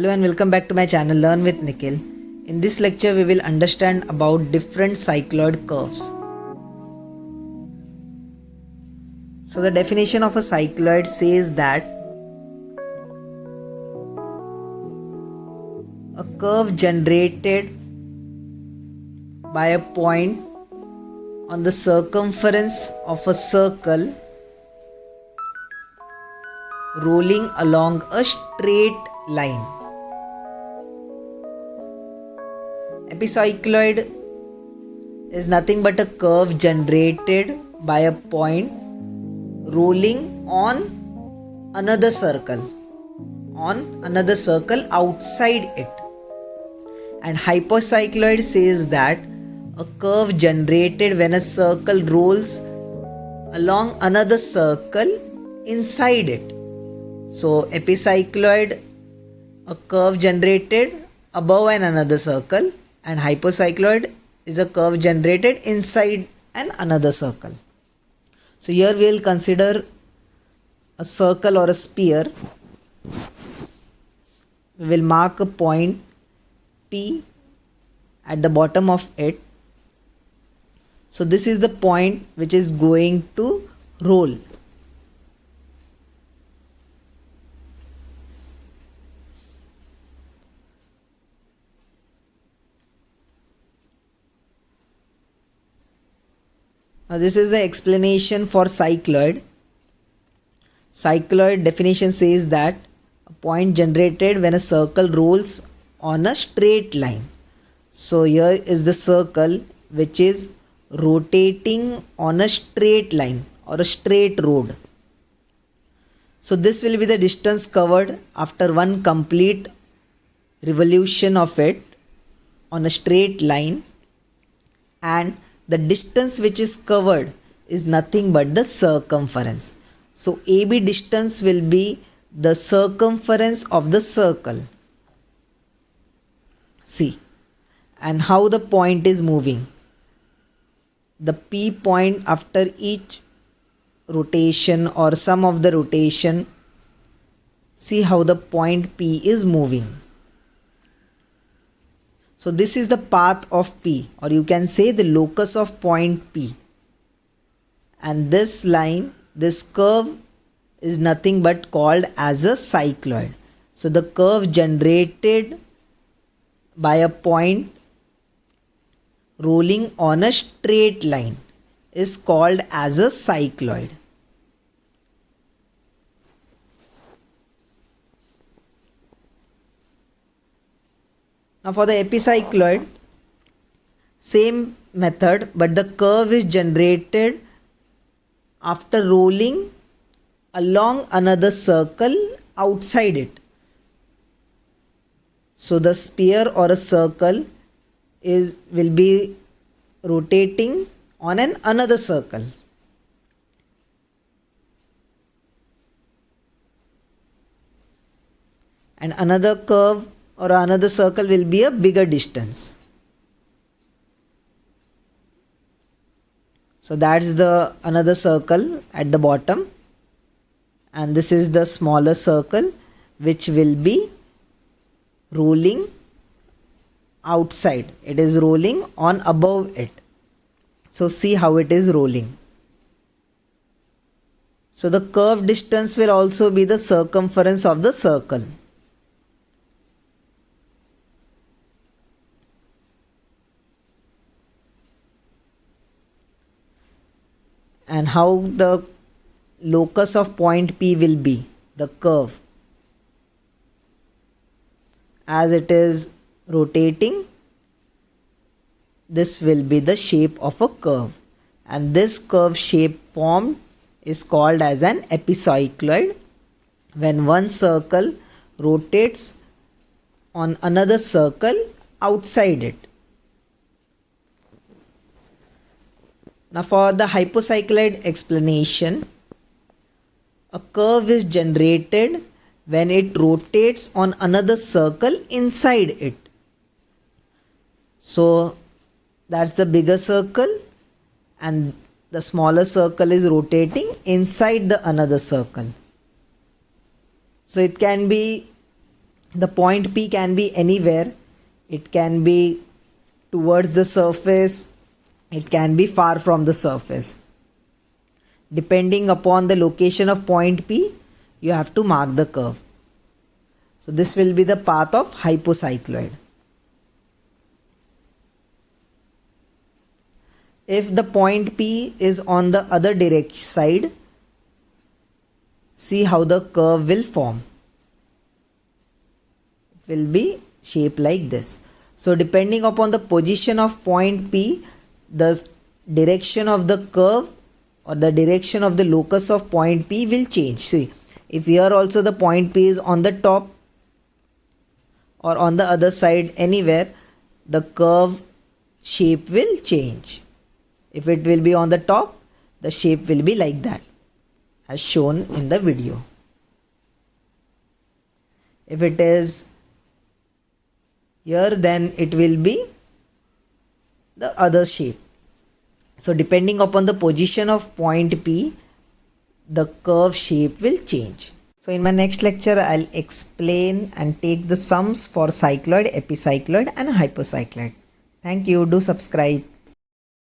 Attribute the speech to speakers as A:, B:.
A: Hello and welcome back to my channel Learn with Nikhil. In this lecture we will understand about different cycloid curves. So the definition of a cycloid says that a curve generated by a point on the circumference of a circle rolling along a straight line. Epicycloid is nothing but a curve generated by a point rolling on another circle outside it. And hypocycloid says that a curve generated when a circle rolls along another circle inside it. So epicycloid, a curve generated above another circle, and hypocycloid is a curve generated inside another circle. So here we will consider a circle or a sphere. We will mark a point P at the bottom of it. So this is the point which is going to roll. Now this is the explanation for cycloid. Cycloid definition says that a point generated when a circle rolls on a straight line. So here is the circle which is rotating on a straight line or a straight road. So this will be the distance covered after one complete revolution of it on a straight line, and the distance which is covered is nothing but the circumference. So AB distance will be the circumference of the circle. See, and how the point is moving. The P point after each rotation or some of the rotation, see how the point P is moving. So this is the path of P, or you can say the locus of point P. And this line, this curve is nothing but called as a cycloid. So the curve generated by a point rolling on a straight line is called as a cycloid. Now for the epicycloid, same method, but the curve is generated after rolling along another circle outside it. So the sphere or a circle will be rotating on another circle. And another curve or another circle will be a bigger distance. So that's the another circle at the bottom, and this is the smaller circle which will be rolling outside. It is rolling on above it. So see how it is rolling. So the curved distance will also be the circumference of the circle. And how the locus of point P will be, the curve. As it is rotating, this will be the shape of a curve. And this curve shape formed is called as an epicycloid when one circle rotates on another circle outside it. Now for the hypocycloid explanation, a curve is generated when it rotates on another circle inside it. So that's the bigger circle, and the smaller circle is rotating inside the another circle. So it can be The point P can be anywhere. It can be towards the surface. It can be far from the surface. Depending upon the location of point P, you have to mark the curve. So this will be the path of hypocycloid. If the point P is on the other direct side, see how the curve will form. It will be shaped like this. So depending upon the position of point P, the direction of the curve or the direction of the locus of point P will change. See, if here also the point P is on the top or on the other side anywhere, the curve shape will change. If it will be on the top, the shape will be like that, as shown in the video. If it is here, then it will be the other shape. So depending upon the position of point P, the curve shape will change. So in my next lecture, I'll explain and take the sums for cycloid, epicycloid and hypocycloid. Thank you. Do subscribe.